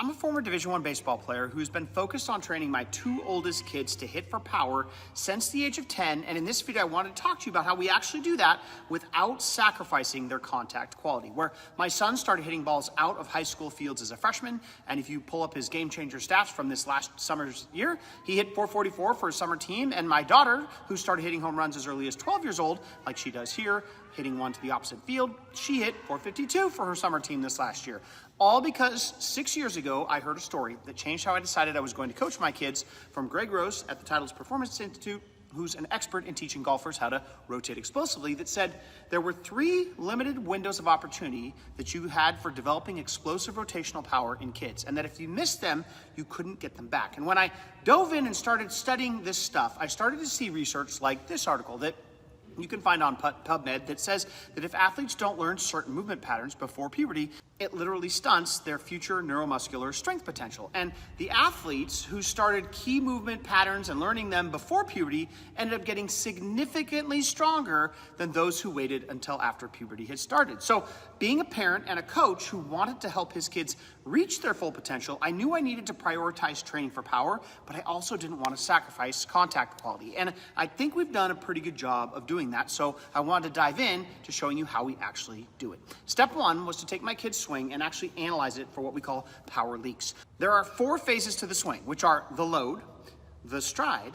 I'm a former Division I baseball player who's been focused on training my two oldest kids to hit for power since the age of 10, and in this video I wanted to talk to you about how we actually do that without sacrificing their contact quality. Where my son started hitting balls out of high school fields as a freshman, and if you pull up his game changer stats from this last summer's year, he hit .444 for his summer team, and my daughter, who started hitting home runs as early as 12 years old, like she does here, hitting one to the opposite field, she hit .452 for her summer team this last year. All because 6 years ago, I heard a story that changed how I decided I was going to coach my kids, from Greg Rose at the Titleist Performance Institute, who's an expert in teaching golfers how to rotate explosively, that said there were 3 limited windows of opportunity that you had for developing explosive rotational power in kids, and that if you missed them, you couldn't get them back. And when I dove in and started studying this stuff, I started to see research like this article that you can find on PubMed that says that if athletes don't learn certain movement patterns before puberty, it literally stunts their future neuromuscular strength potential. And the athletes who started key movement patterns and learning them before puberty ended up getting significantly stronger than those who waited until after puberty had started. So being a parent and a coach who wanted to help his kids reach their full potential, I knew I needed to prioritize training for power, but I also didn't want to sacrifice contact quality. And I think we've done a pretty good job of doing that. So I wanted to dive in to showing you how we actually do it. Step 1 was to take my kid's swing and actually analyze it for what we call power leaks. There are 4 phases to the swing, which are the load, the stride,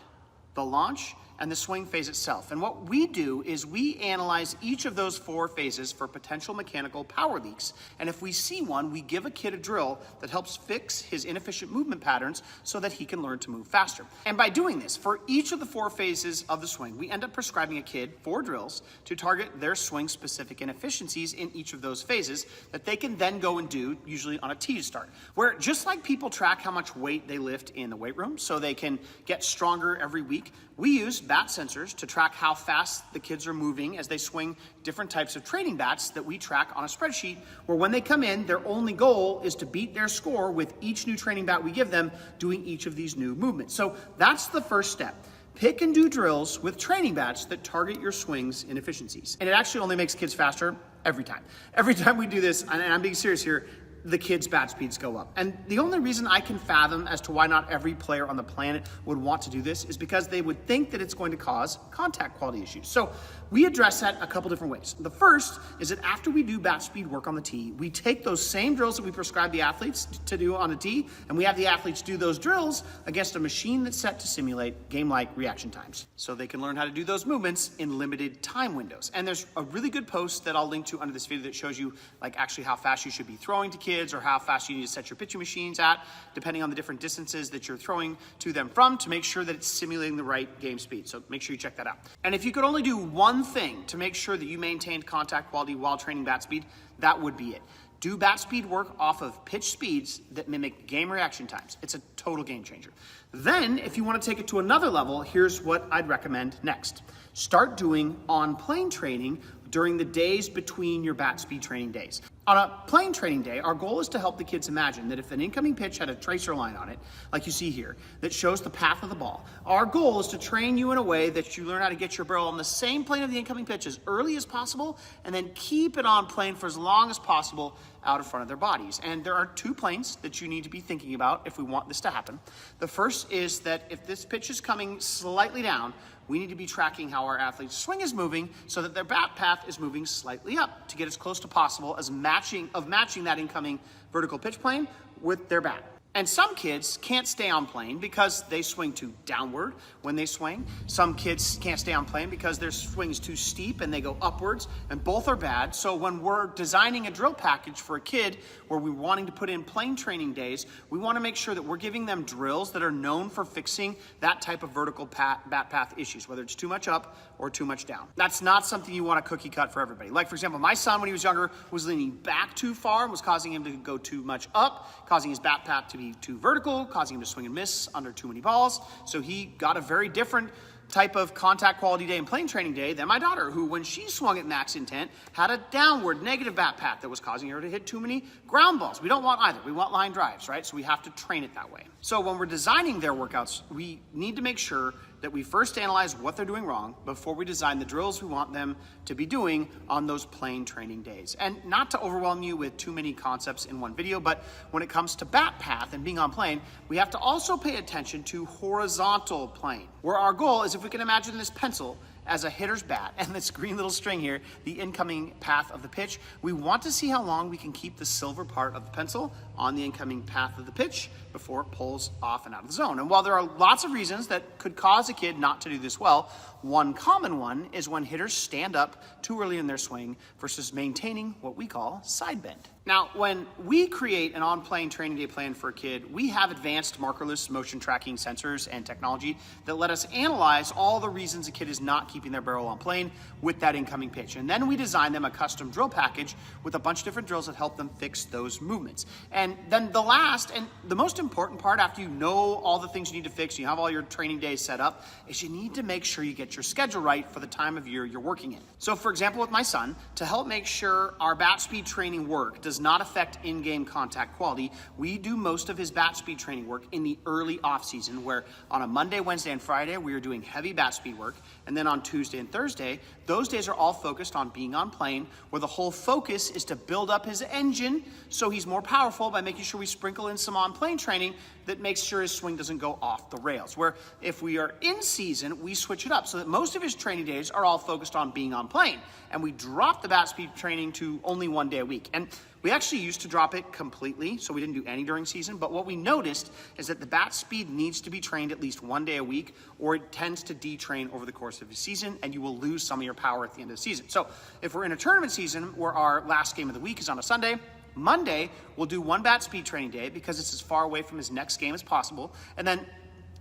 the launch, and the swing phase itself. And what we do is we analyze each of those 4 phases for potential mechanical power leaks. And if we see one, we give a kid a drill that helps fix his inefficient movement patterns so that he can learn to move faster. And by doing this, for each of the 4 phases of the swing, we end up prescribing a kid 4 drills to target their swing-specific inefficiencies in each of those phases that they can then go and do, usually on a tee to start. Where just like people track how much weight they lift in the weight room so they can get stronger every week, we use bat sensors to track how fast the kids are moving as they swing different types of training bats that we track on a spreadsheet, where when they come in, their only goal is to beat their score with each new training bat we give them doing each of these new movements. So that's the first step. Pick and do drills with training bats that target your swing's inefficiencies. And it actually only makes kids faster every time. Every time we do this, and I'm being serious here, the kids' bat speeds go up. And the only reason I can fathom as to why not every player on the planet would want to do this is because they would think that it's going to cause contact quality issues. So we address that a couple different ways. The first is that after we do bat speed work on the tee, we take those same drills that we prescribe the athletes to do on the tee, and we have the athletes do those drills against a machine that's set to simulate game-like reaction times, so they can learn how to do those movements in limited time windows. And there's a really good post that I'll link to under this video that shows you like actually how fast you should be throwing to kids, or how fast you need to set your pitching machines at, depending on the different distances that you're throwing to them from, to make sure that it's simulating the right game speed. So make sure you check that out. And if you could only do one thing to make sure that you maintained contact quality while training bat speed, that would be it. Do bat speed work off of pitch speeds that mimic game reaction times. It's a total game changer. Then, if you want to take it to another level, here's what I'd recommend next. Start doing on-plane training during the days between your bat speed training days. On a plane training day, our goal is to help the kids imagine that if an incoming pitch had a tracer line on it, like you see here, that shows the path of the ball, our goal is to train you in a way that you learn how to get your barrel on the same plane of the incoming pitch as early as possible, and then keep it on plane for as long as possible out in front of their bodies. And there are 2 planes that you need to be thinking about if we want this to happen. The first is that if this pitch is coming slightly down, we need to be tracking how our athlete's swing is moving so that their bat path is moving slightly up to get as close to possible as matching that incoming vertical pitch plane with their bat. And some kids can't stay on plane because they swing too downward when they swing. Some kids can't stay on plane because their swing is too steep and they go upwards, and both are bad. So when we're designing a drill package for a kid where we're wanting to put in plane training days, we want to make sure that we're giving them drills that are known for fixing that type of vertical bat path issues, whether it's too much up or too much down. That's not something you want to cookie cut for everybody. Like, for example, my son, when he was younger, was leaning back too far and was causing him to go too much up, causing his bat path to be too vertical, causing him to swing and miss under too many balls. So he got a very different type of contact quality day and plane training day than my daughter, who when she swung at max intent had a downward negative bat path that was causing her to hit too many ground balls. We don't want either. We want line drives, right? So we have to train it that way. So when we're designing their workouts, we need to make sure that we first analyze what they're doing wrong before we design the drills we want them to be doing on those plane training days. And not to overwhelm you with too many concepts in one video, but when it comes to bat path and being on plane, we have to also pay attention to horizontal plane, where our goal is, if we can imagine this pencil as a hitter's bat and this green little string here, the incoming path of the pitch, we want to see how long we can keep the silver part of the pencil on the incoming path of the pitch before it pulls off and out of the zone. And while there are lots of reasons that could cause a kid not to do this well, one common one is when hitters stand up too early in their swing versus maintaining what we call side bend. Now, when we create an on-plane training day plan for a kid, we have advanced markerless motion tracking sensors and technology that let us analyze all the reasons a kid is not keeping their barrel on plane with that incoming pitch. And then we design them a custom drill package with a bunch of different drills that help them fix those movements. And then the last and the most important part, after you know all the things you need to fix, you have all your training days set up, is you need to make sure you get your schedule right for the time of year you're working in. So for example, with my son, to help make sure our bat speed training work does not affect in-game contact quality, we do most of his bat speed training work in the early off-season, where on a Monday, Wednesday, and Friday, we are doing heavy bat speed work. And then on Tuesday and Thursday, those days are all focused on being on plane, where the whole focus is to build up his engine so he's more powerful by making sure we sprinkle in some on-plane training that makes sure his swing doesn't go off the rails. Where if we are in season, we switch it up so that most of his training days are all focused on being on plane. And we drop the bat speed training to only 1 day a week. And we actually used to drop it completely, so we didn't do any during season, but what we noticed is that the bat speed needs to be trained at least 1 day a week, or it tends to detrain over the course of the season, and you will lose some of your power at the end of the season. So if we're in a tournament season where our last game of the week is on a Sunday, Monday, we'll do 1 bat speed training day because it's as far away from his next game as possible, and then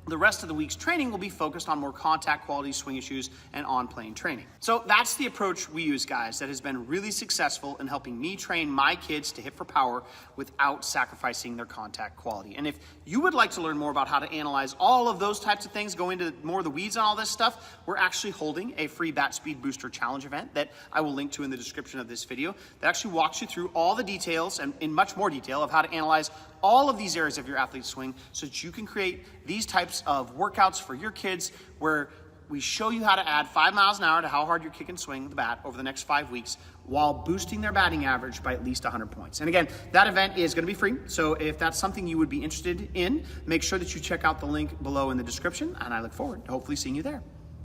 the rest of the week's training will be focused on more contact quality swing issues and on-plane training. So that's the approach we use, guys, that has been really successful in helping me train my kids to hit for power without sacrificing their contact quality. And if you would like to learn more about how to analyze all of those types of things, go into more of the weeds on all this stuff, we're actually holding a free Bat Speed Booster Challenge event that I will link to in the description of this video that actually walks you through all the details and in much more detail of how to analyze all of these areas of your athlete's swing so that you can create these types of workouts for your kids, where we show you how to add 5 miles an hour to how hard your kick and swing the bat over the next 5 weeks while boosting their batting average by at least 100 points. And again, that event is going to be free. So if that's something you would be interested in, make sure that you check out the link below in the description, and I look forward to hopefully seeing you there.